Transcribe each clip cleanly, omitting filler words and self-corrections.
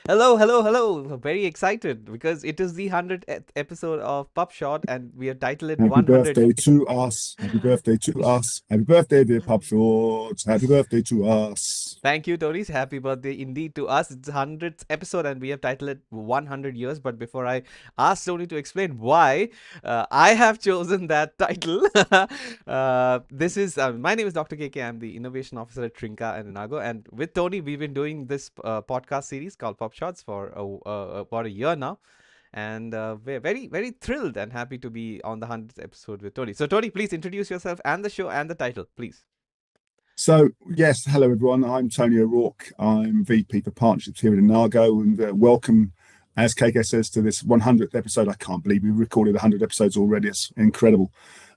Hello, hello, hello. Very excited because it is the 100th episode of PubShort and we have titled it Happy 100. birthday to us. Happy birthday to us. Happy birthday, dear PubShorts. Happy birthday to us. Thank you, Tony. Happy birthday indeed to us. It's the 100th episode and we have titled it 100 years. But before I ask Tony to explain why I have chosen that title, my name is Dr. KK. I'm the Innovation Officer at Trinka and Inago. And with Tony, we've been doing this podcast series called PubShots for about a year now. And we're very, very thrilled and happy to be on the 100th episode with Tony. So, Tony, please introduce yourself and the show and the title, please. So, yes, hello, everyone. I'm Tony O'Rourke. I'm VP for Partnerships here at Inago, and welcome, as KK says, to this 100th episode. I can't believe we recorded 100 episodes already. It's incredible.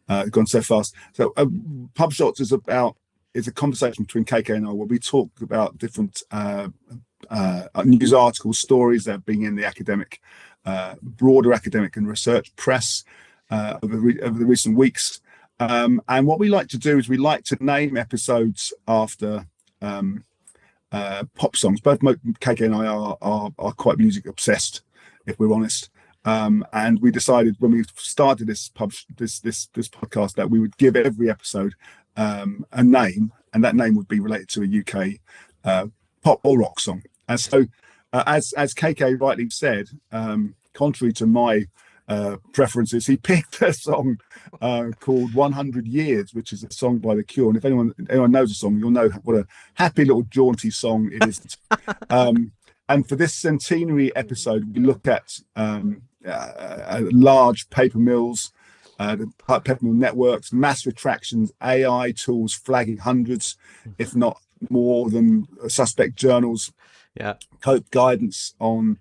It's gone so fast. So, PubShots is a conversation between KK and I where we talk about different news articles, stories that are being in the academic, broader academic and research press over the recent weeks. And what we like to do is we like to name episodes after pop songs. Both KK and I are quite music obsessed, if we're honest. And we decided when we started this podcast that we would give every episode a name, and that name would be related to a UK pop or rock song. And so, as KK rightly said, contrary to my preferences, he picked a song called 100 Years, which is a song by The Cure. And if anyone knows the song, you'll know what a happy little jaunty song it is. And for this centenary episode, we look at large paper mills, the paper mill networks, mass retractions, AI tools flagging hundreds, if not more than suspect journals, code guidance on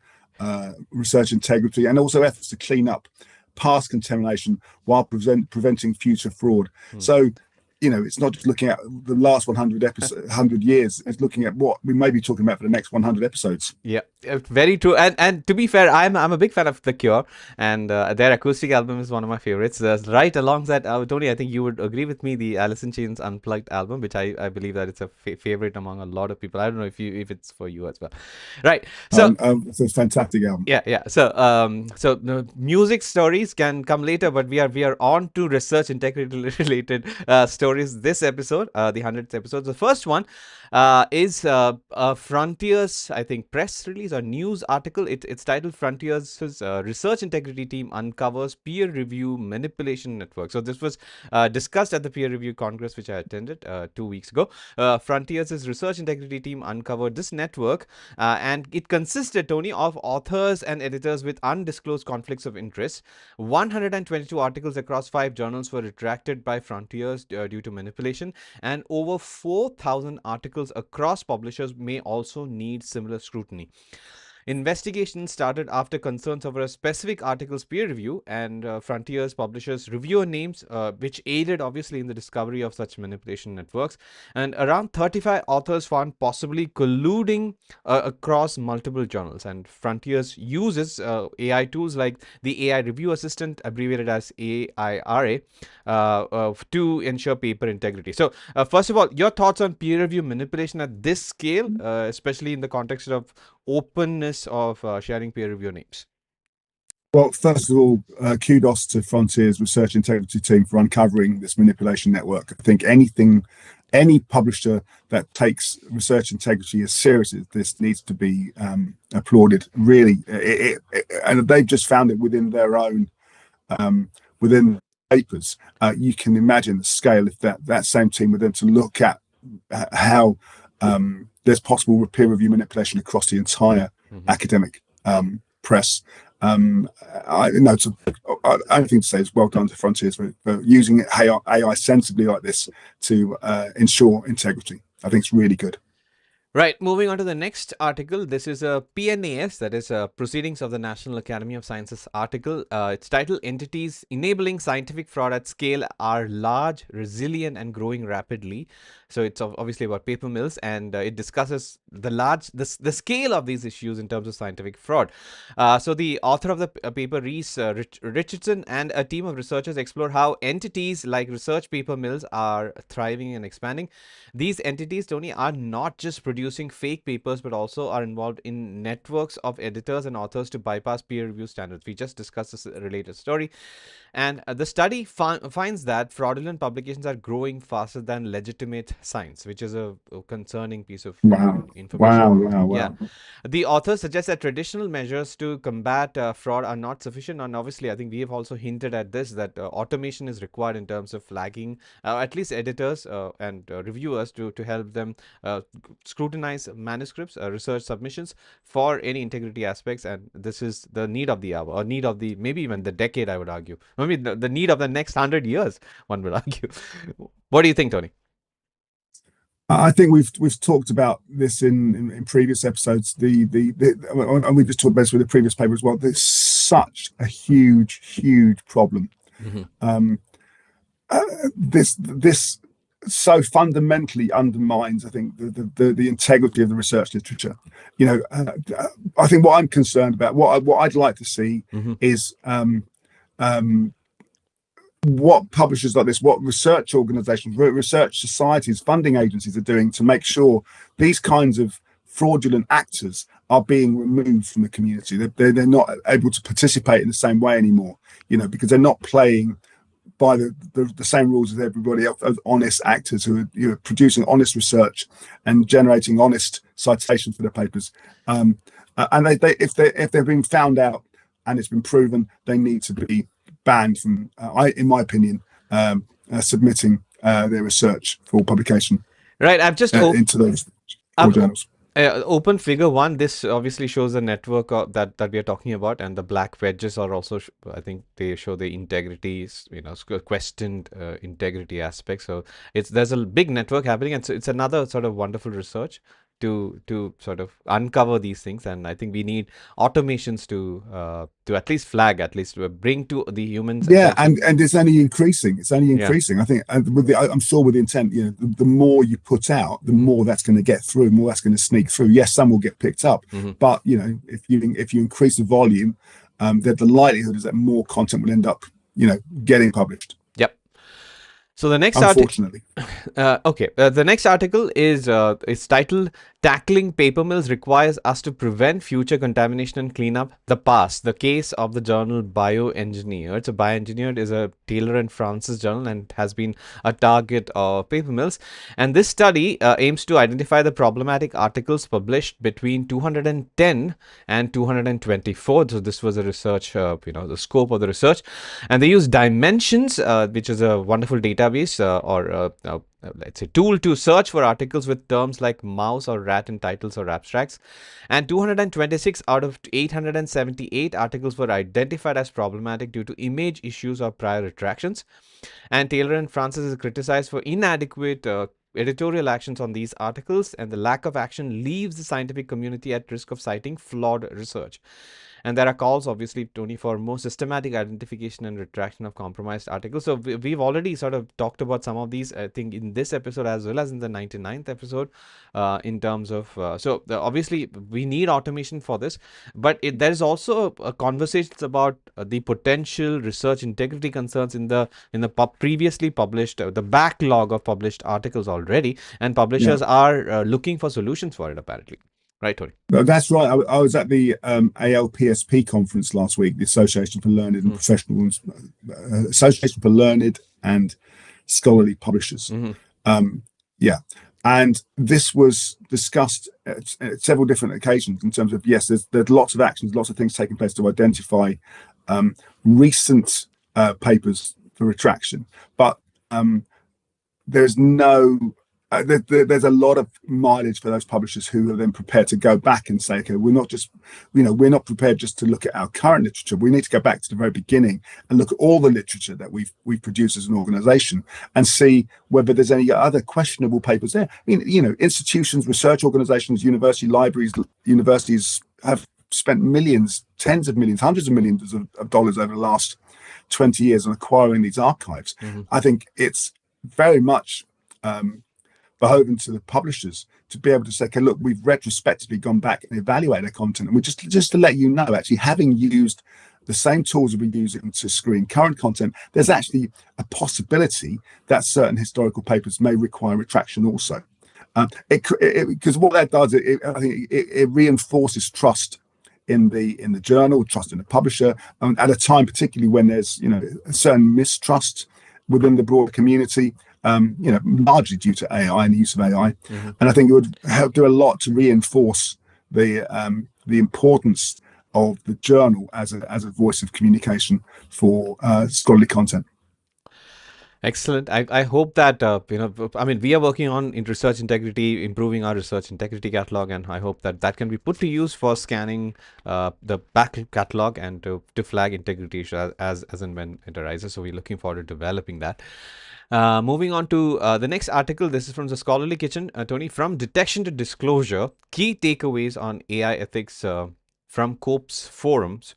research integrity, and also efforts to clean up past contamination while preventing future fraud. So, it's not just looking at the last 100 years. It's looking at what we may be talking about for the next 100 episodes. Yeah, very true. And to be fair, I'm a big fan of The Cure, and their acoustic album is one of my favorites. Right alongside Tony, I think you would agree with me, the Alice in Chains Unplugged album, which I believe that it's a favorite among a lot of people. I don't know if it's for you as well, right? So it's a fantastic album. Yeah. So the music stories can come later, but we are on to research integrity related stories this episode, the 100th episode. The first one is Frontiers, I think, press release or news article. It's titled Frontiers' research integrity team uncovers peer review manipulation network. So this was discussed at the peer review congress, which I attended 2 weeks ago. Frontiers' research integrity team uncovered this network, and it consisted, Tony, of authors and editors with undisclosed conflicts of interest. 122 articles across 5 journals were retracted by Frontiers due to manipulation, and over 4,000 articles across publishers may also need similar scrutiny. Investigation started after concerns over a specific article's peer review, and Frontiers publishers reviewer names, which aided obviously in the discovery of such manipulation networks. And around 35 authors found possibly colluding across multiple journals. And Frontiers uses AI tools like the AI Review Assistant, abbreviated as AIRA, to ensure paper integrity. So, first of all, your thoughts on peer review manipulation at this scale, especially in the context of openness of sharing peer review names? Well, first of all, kudos to Frontiers Research Integrity Team for uncovering this manipulation network. I think any publisher that takes research integrity as serious as this needs to be applauded. Really, and they've just found it within their own within papers. You can imagine the scale if that same team were then to look at how there's possible peer review manipulation across the entire academic press. I only thing to say is well done to Frontiers for using AI sensibly like this to ensure integrity. I think it's really good. Right, moving on to the next article. This is a PNAS, that is Proceedings of the National Academy of Sciences article. It's titled Entities Enabling Scientific Fraud at Scale Are Large, Resilient and Growing Rapidly. So it's obviously about paper mills, and it discusses the scale of these issues in terms of scientific fraud. So the author of the paper, Reese Richardson, and a team of researchers explore how entities like research paper mills are thriving and expanding. These entities, Tony, are not just producing fake papers, but also are involved in networks of editors and authors to bypass peer review standards. We just discussed this related story. And the study finds that fraudulent publications are growing faster than legitimate science, which is a concerning piece of Wow. information. Wow. Wow. Yeah. Wow. The author suggests that traditional measures to combat fraud are not sufficient. And obviously, I think we have also hinted at this, that automation is required in terms of flagging, at least editors and reviewers to help them scrutinize manuscripts, research submissions for any integrity aspects. And this is the need of the hour, or need of the maybe even the decade, I would argue. Maybe the need of the next 100 years, one would argue. What do you think, Tony? I think we've talked about this in previous episodes. And we just talked about this with the previous paper as well. There's such a huge problem. Mm-hmm. This so fundamentally undermines, I think, the integrity of the research literature. I think what I'm concerned about, what I'd like to see, Mm-hmm. is what publishers like this, what research organizations, research societies, funding agencies are doing to make sure these kinds of fraudulent actors are being removed from the community. They're not able to participate in the same way anymore, because they're not playing by the same rules as everybody else, as honest actors who are producing honest research and generating honest citations for their papers. And if they've been found out and it's been proven, they need to be banned from, in my opinion, submitting their research for publication. Right. I've just into those journals. Open figure 1. This obviously shows the network that we are talking about, and the black wedges are also, I think they show the integrity, questioned integrity aspect. So there's a big network happening, and so it's another sort of wonderful research to sort of uncover these things. And I think we need automations to at least flag, at least bring to the humans. Yeah, and it's only increasing. It's only increasing. Yeah. I think, and I'm sure with the intent, the more you put out, the more that's going to get through, the more that's going to sneak through. Yes, some will get picked up, but if you increase the volume, the likelihood is that more content will end up, getting published. Yep. So the next unfortunately. The next article is titled "Tackling Paper Mills Requires Us to Prevent Future Contamination and Clean Up the Past: The Case of the Journal Bioengineered." So Bioengineered is a Taylor and Francis journal and has been a target of paper mills. And this study aims to identify the problematic articles published between 210 and 224. So this was a research, the scope of the research. And they use Dimensions, which is a wonderful database or let's say tool to search for articles with terms like mouse or rat in titles or abstracts. And 226 out of 878 articles were identified as problematic due to image issues or prior retractions. And Taylor and Francis is criticized for inadequate editorial actions on these articles, and the lack of action leaves the scientific community at risk of citing flawed research. And there are calls, obviously, Tony, for more systematic identification and retraction of compromised articles. So we've already sort of talked about some of these, I think, in this episode as well as in the 99th episode, in terms of obviously we need automation for this, but there is also a conversations about the potential research integrity concerns in the previously published, the backlog of published articles already, and publishers are looking for solutions for it, apparently. Right, Tony? That's right. I was at the ALPSP conference last week, the Association for Learned and Professional, Association for Learned and Scholarly Publishers. And this was discussed at several different occasions in terms of, yes, there's lots of actions, lots of things taking place to identify recent papers for retraction, but there's no there's a lot of mileage for those publishers who are then prepared to go back and say, okay, we're not prepared just to look at our current literature. We need to go back to the very beginning and look at all the literature that we've produced as an organization and see whether there's any other questionable papers there. I mean, institutions, research organizations, university libraries, universities have spent millions, tens of millions, hundreds of millions of dollars over the last 20 years on acquiring these archives. I think it's very much beholden to the publishers to be able to say, okay, look, we've retrospectively gone back and evaluated their content, and we just to let you know, actually, having used the same tools that we're using to screen current content, there's actually a possibility that certain historical papers may require retraction also. Because what that does, I think it reinforces trust in the journal, trust in the publisher, at a time particularly when there's a certain mistrust within the broader community, largely due to AI and the use of AI. Mm-hmm. And I think it would help do a lot to reinforce the importance of the journal as a voice of communication for scholarly content. Excellent. I hope that I mean, we are working on in research integrity, improving our research integrity catalog, and I hope that that can be put to use for scanning the back catalog and to flag integrity issues as and when it arises. So we're looking forward to developing that. Moving on to the next article. This is from the Scholarly Kitchen, Tony. From detection to disclosure, key takeaways on AI ethics from COPE's forums.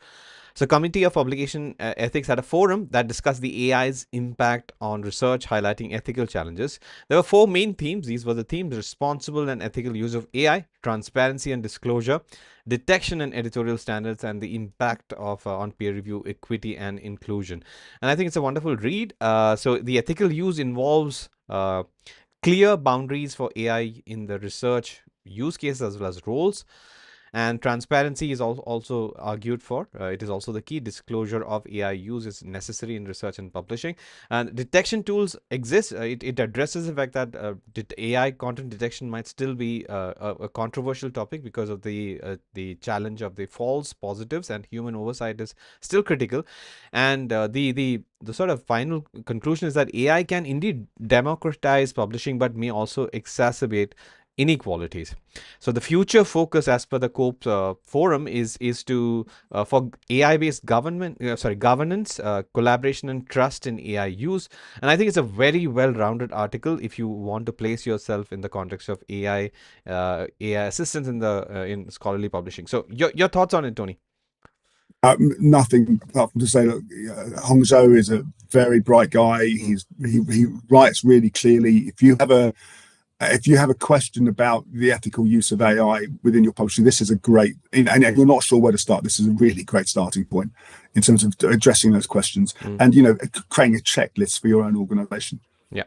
So, Committee of Publication Ethics had a forum that discussed the AI's impact on research, highlighting ethical challenges. There were 4 main themes. These were the themes: responsible and ethical use of AI, transparency and disclosure, detection and editorial standards, and the impact of on peer review, equity, and inclusion. And I think it's a wonderful read. So, the ethical use involves clear boundaries for AI in the research use cases as well as roles. And transparency is also argued for. It is also the key. Disclosure of AI use is necessary in research and publishing. And detection tools exist. It addresses the fact that AI content detection might still be a controversial topic because of the challenge of the false positives, and human oversight is still critical. And the sort of final conclusion is that AI can indeed democratize publishing, but may also exacerbate inequalities. So the future focus, as per the COPE forum, is to for AI-based governance, collaboration, and trust in AI use. And I think it's a very well-rounded article if you want to place yourself in the context of AI assistance in scholarly publishing. So your thoughts on it, Tony? Nothing apart from to say that Hongzhou is a very bright guy. He writes really clearly. If you have a question about the ethical use of AI within your publishing, this is a great, and you're not sure where to start, this is a really great starting point in terms of addressing those questions and, creating a checklist for your own organization. Yeah.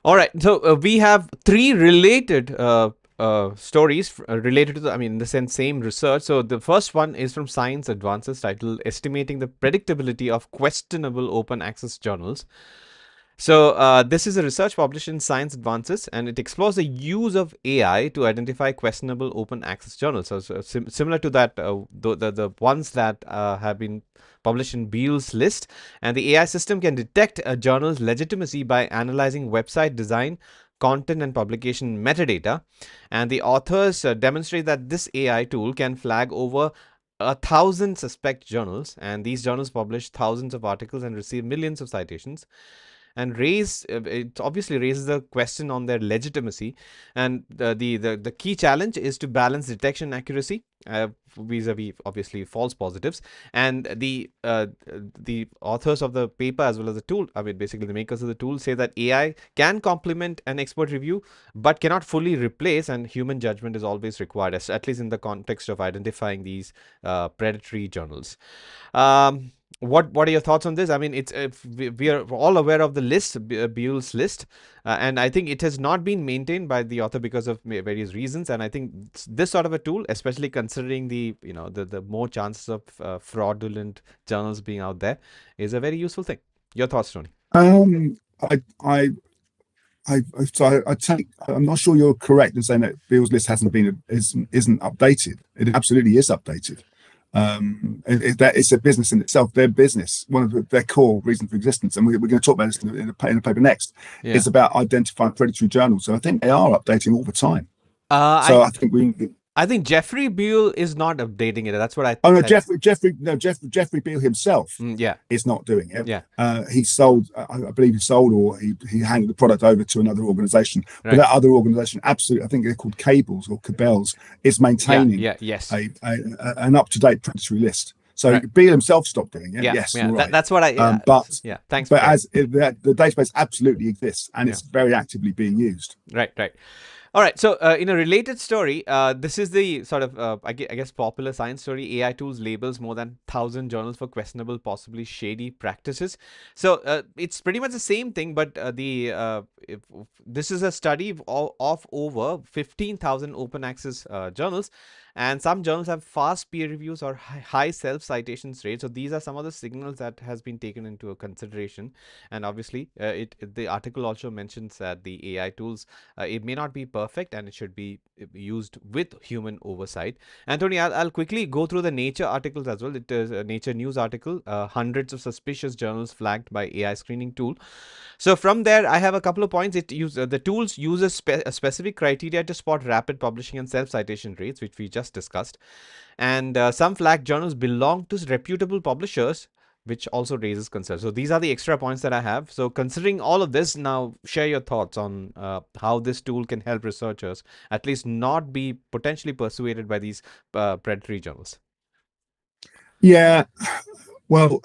All right. So we have 3 related stories related to in the sense, same research. So the first one is from Science Advances, titled Estimating the Predictability of Questionable Open Access Journals. So this is a research published in Science Advances, and it explores the use of AI to identify questionable open access journals. So similar to that, the ones that have been published in Beall's list. And the AI system can detect a journal's legitimacy by analyzing website design, content, and publication metadata. And the authors demonstrate that this AI tool can flag over 1,000 suspect journals, and these journals publish thousands of articles and receive millions of citations. And it obviously raises the question on their legitimacy. And the key challenge is to balance detection accuracy vis-a-vis obviously false positives. And the authors of the paper, as well as the tool, basically the makers of the tool, say that AI can complement an expert review but cannot fully replace, and human judgment is always required, at least in the context of identifying these predatory journals. What are your thoughts on this? We are all aware of the list, Beall's list, and I think it has not been maintained by the author because of various reasons. And I think this sort of a tool, especially considering the more chances of fraudulent journals being out there, is a very useful thing. Your thoughts, Tony? I'm not sure you're correct in saying that Beall's list isn't updated. It absolutely is updated. It's a business in itself. Their business, one of their core reasons for existence, and we're going to talk about this in the paper next, is about identifying predatory journals. So I think they are updating all the time. I think Jeffrey Beall is not updating it. That's what I. Oh no, Jeffrey Beall himself. Is not doing it. Yeah. He sold. I believe he sold, or he handed the product over to another organization. Right. But that other organization, absolutely, I think they're called Cables or Cabels, is maintaining yes. an up-to-date predatory list. So Right. Beale himself stopped doing it. Yeah. Yes, Yeah. you're right. That's what I. Yeah. But Yeah. Thanks for but sharing. as the database absolutely exists and Yeah. it's very actively being used. Right. Right. All right. So, in a related story, this is the sort of, I guess, popular science story. AI tools labels more than 1,000 journals for questionable, possibly shady practices. So, it's pretty much the same thing, but this is a study of over 15,000 open access journals, and some journals have fast peer reviews or high self citations rate. So, these are some of the signals that has been taken into a consideration, and obviously, the article also mentions that the AI tools, it may not be perfect and it should be used with human oversight. Anthony, I'll quickly go through the Nature articles as well. It is a Nature news article, hundreds of suspicious journals flagged by AI screening tool. So from there, I have a couple of points. The tools use a specific criteria to spot rapid publishing and self-citation rates, which we just discussed. And some flag journals belong to reputable publishers, which also raises concern. So these are the extra points that I have. So considering all of this, now share your thoughts on how this tool can help researchers at least not be potentially persuaded by these predatory journals. Yeah, well,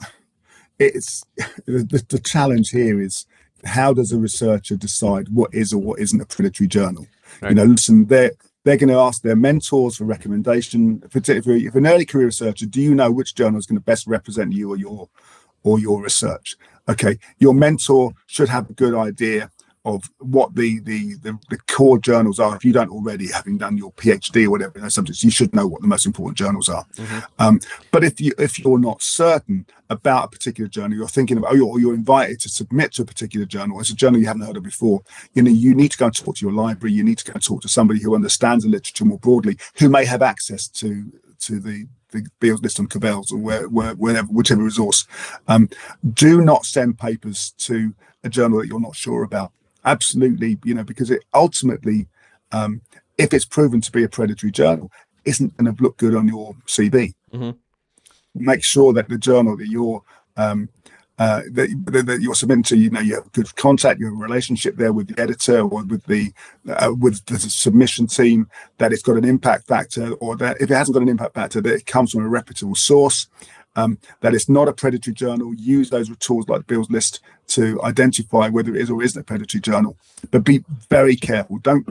it's the challenge here is how does a researcher decide what is or what isn't a predatory journal? You Right. know, listen, they're going to ask their mentors for recommendation. Particularly if an early career researcher, do you know which journal is going to best represent you or your research? Okay, your mentor should have a good idea of what the core journals are. If you don't already, having done your PhD or whatever in those subjects, you should know what the most important journals are. But if you're not certain about a particular journal, you're thinking about, or you're invited to submit to a particular journal, it's a journal you haven't heard of before, you know, you need to go and talk to your library. You need to go and talk to somebody who understands the literature more broadly, who may have access to the Beale's list on Cabell's or whichever resource. Do not send papers to a journal that you're not sure about. Absolutely, you know, because it ultimately, if it's proven to be a predatory journal, isn't going to look good on your CV. Mm-hmm. Make sure that the journal that you're that you're submitting to, you know, you have good contact, you have a relationship there with the editor or with the submission team, that it's got an impact factor, or that if it hasn't got an impact factor, that it comes from a reputable source. That it's not a predatory journal. Use those tools like Beale's list to identify whether it is or isn't a predatory journal. But be very careful. Don't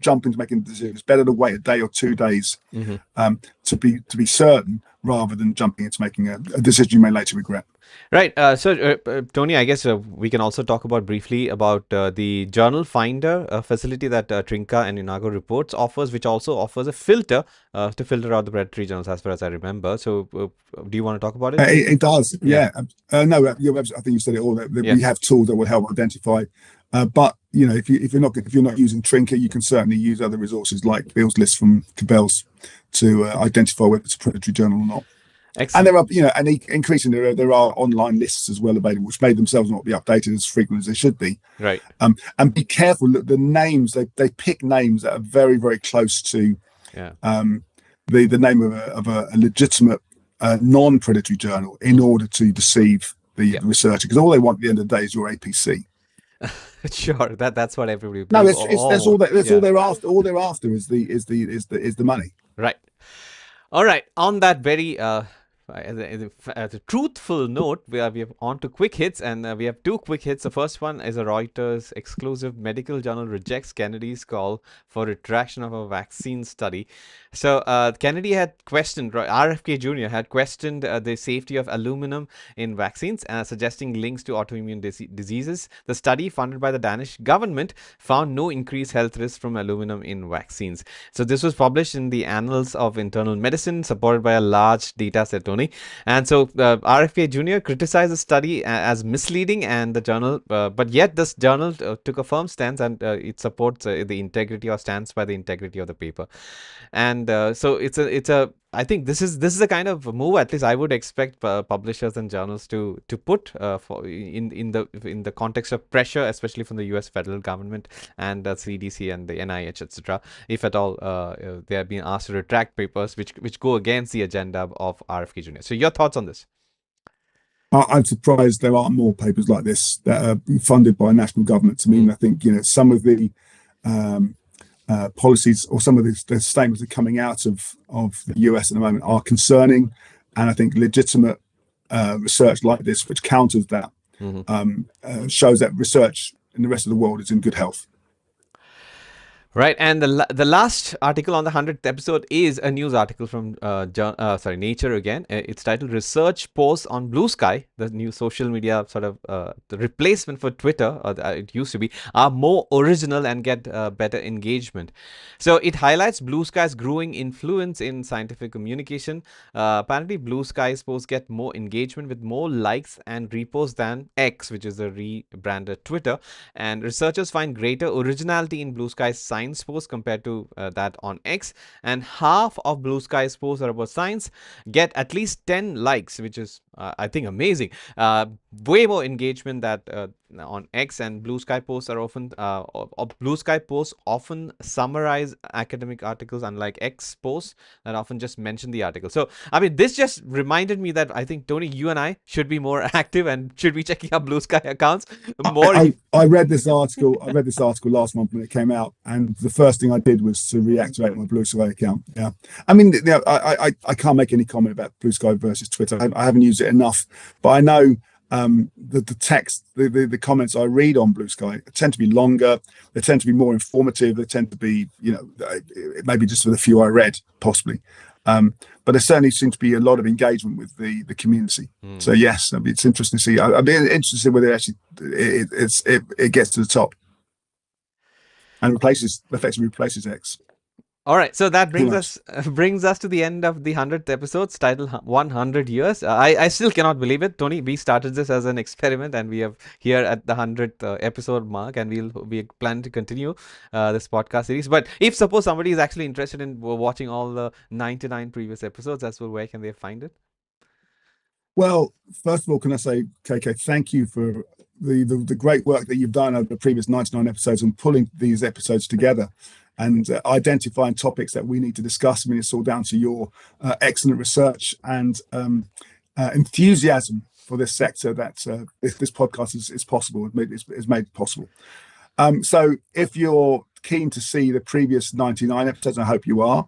jump into making decisions. It's better to wait a day or 2 days to be certain, rather than jumping into making a decision you may later regret. Right. Tony, I guess we can also talk about briefly about the Journal Finder facility that Trinka and Inago Reports offers, which also offers a filter to filter out the predatory journals, as far as I remember. So, do you want to talk about it? It does, Yeah. No, I think you said it all. That Yeah. we have tools that will help identify. But you know, if you're not using Trinka, you can certainly use other resources like Beale's list from Cabell's to identify whether it's a predatory journal or not. And Excellent. there are, you know, and increasingly there are online lists as well available, which may themselves not be updated as frequently as they should be. Right. And be careful that the names they pick names that are very, very close to Yeah. the name of a legitimate non-predatory journal in order to deceive the researcher, because all they want at the end of the day is your APC. Sure. That's what everybody. No, that's all they're after. All they're after is the money. Right. All right. On that very truthful note, we are on to quick hits, and we have two quick hits. The first one is a Reuters exclusive. Medical journal rejects Kennedy's call for retraction of a vaccine study. So Kennedy had questioned, RFK Jr. had questioned the safety of aluminum in vaccines, suggesting links to autoimmune diseases. The study, funded by the Danish government, found no increased health risks from aluminum in vaccines. So this was published in the Annals of Internal Medicine, supported by a large data set, Tony. And so RFK Jr. criticized the study as misleading, and the journal, but yet this journal took a firm stance, and it supports the integrity, or stands by the integrity of the paper. And so it's a I think this is the kind of move, at least I would expect publishers and journals to put in the context of pressure, especially from the U.S. federal government and the CDC and the NIH, etc. If at all they are being asked to retract papers which go against the agenda of RFK Jr. So your thoughts on this? I'm surprised there aren't more papers like this that are funded by national governments. I mean, I think, you know, some of the policies or some of the statements that are coming out of the US at the moment are concerning. And I think legitimate research like this, which counters that, shows that research in the rest of the world is in good health. Right, and the last article on the 100th episode is a news article from Nature again. It's titled "Research Posts on Blue Sky," the new social media sort of the replacement for Twitter, it used to be, are more original and get better engagement. So it highlights Blue Sky's growing influence in scientific communication. Apparently, Blue Sky's posts get more engagement with more likes and reposts than X, which is the rebranded Twitter. And researchers find greater originality in Blue Sky's science posts compared to that on X, and half of Blue Sky's posts are about science get at least 10 likes, which is I think amazing. Way more engagement that on X, and Blue Sky posts are often Blue Sky posts often summarize academic articles, unlike X posts that often just mention the article. So I mean, this just reminded me that I think, Tony, you and I should be more active and should be checking our Blue Sky accounts more. I read this article. I read this article last month when it came out, and the first thing I did was to reactivate my Blue Sky account. Yeah, I mean, I can't make any comment about Blue Sky versus Twitter. I haven't used it enough, but I know the text, the comments I read on Blue Sky tend to be longer. They tend to be more informative. They tend to be, maybe just for the few I read, possibly. But there certainly seems to be a lot of engagement with the community. So yes, I mean, it's interesting to see. I'd be interested to see whether it gets to the top and effectively replaces X. All right, so that brings us to the end of the 100th episode, titled 100 years. I still cannot believe it, Tony. We started this as an experiment, and we are here at the 100th episode mark, and we plan to continue this podcast series. But if suppose somebody is actually interested in watching all the 99 previous episodes, that's where can they find it? Well, first of all, can I say, KK, thank you for the great work that you've done over the previous 99 episodes and pulling these episodes together and identifying topics that we need to discuss. I mean, it's all down to your excellent research and enthusiasm for this sector that this podcast is possible. It's made possible. So if you're keen to see the previous 99 episodes, I hope you are.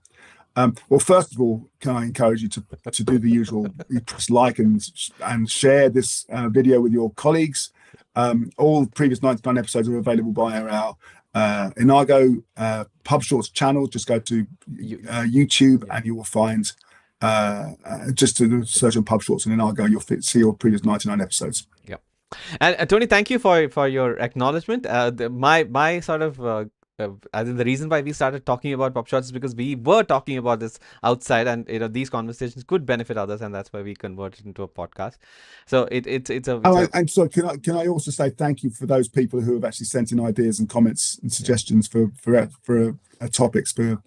Well, first of all, can I encourage you to do the usual, you press like and share this video with your colleagues. All previous 99 episodes are available via our Inago PubShorts channel. Just go to YouTube and you will find, just to search on PubShorts and Inago, you'll see your previous 99 episodes. Yeah. And Tony, thank you for your acknowledgement. My sort of I think the reason why we started talking about PubShorts is because we were talking about this outside, and these conversations could benefit others, and that's why we converted into a podcast. So and so can I also say thank you for those people who have actually sent in ideas and comments and suggestions for topics for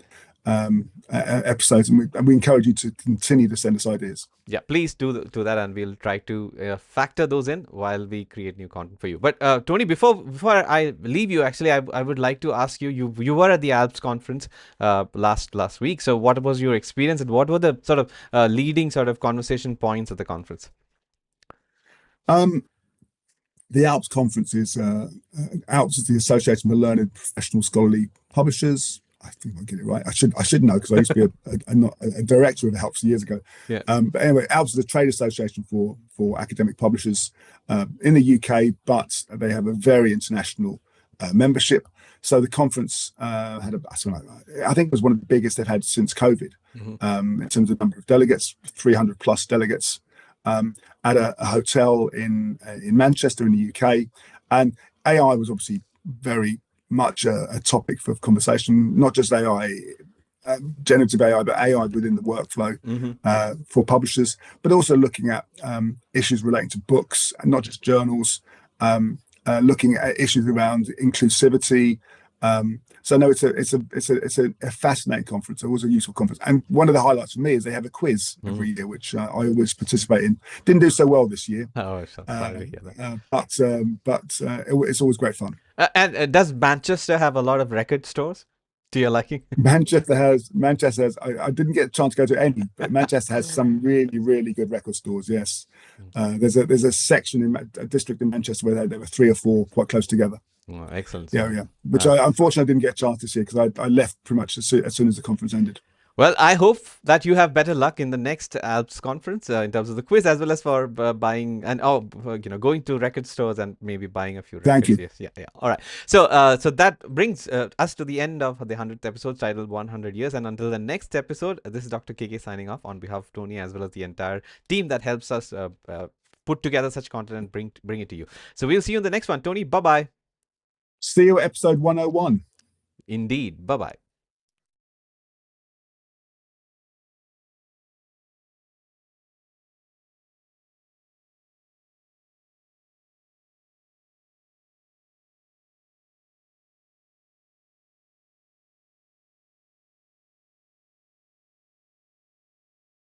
episodes, and we encourage you to continue to send us ideas. Yeah, please do that, and we'll try to factor those in while we create new content for you. But Tony, before I leave you, actually, I would like to ask you. You were at the Alps conference last week. So what was your experience, and what were the sort of leading sort of conversation points at the conference? The Alps conference is Alps is the Association for Learned Professional Scholarly Publishers. I think I'll get it right. I should know, because I used to be a director of Alps years ago. Yeah. But anyway, Alps is a trade association for academic publishers in the UK, but they have a very international membership. So the conference had I think it was one of the biggest they've had since COVID, in terms of number of delegates, 300 plus delegates, at a hotel in Manchester in the UK. And AI was obviously very much a topic for conversation, not just AI, generative AI, but AI within the workflow for publishers, but also looking at issues relating to books and not just journals, looking at issues around inclusivity. So no, it's a fascinating conference. It was a useful conference, and one of the highlights for me is they have a quiz every year, which I always participate in. Didn't do so well this year, but it's always great fun. And does Manchester have a lot of record stores to your liking? Manchester has. I didn't get a chance to go to any, but Manchester has some really, really good record stores. Yes, there's a section in a district in Manchester where there were 3 or 4 quite close together. Oh, excellent. Yeah. Which I unfortunately didn't get a chance this year, because I left pretty much as soon as the conference ended. Well, I hope that you have better luck in the next Alps conference in terms of the quiz, as well as for buying and going to record stores and maybe buying a few Thank records. you. Yes, yeah, yeah. All right. So, so that brings us to the end of the 100th episode, titled 100 Years. And until the next episode, this is Dr. KK signing off on behalf of Tony, as well as the entire team that helps us put together such content and bring it to you. So we'll see you in the next one. Tony, bye bye. See you at episode 101. Indeed, bye bye.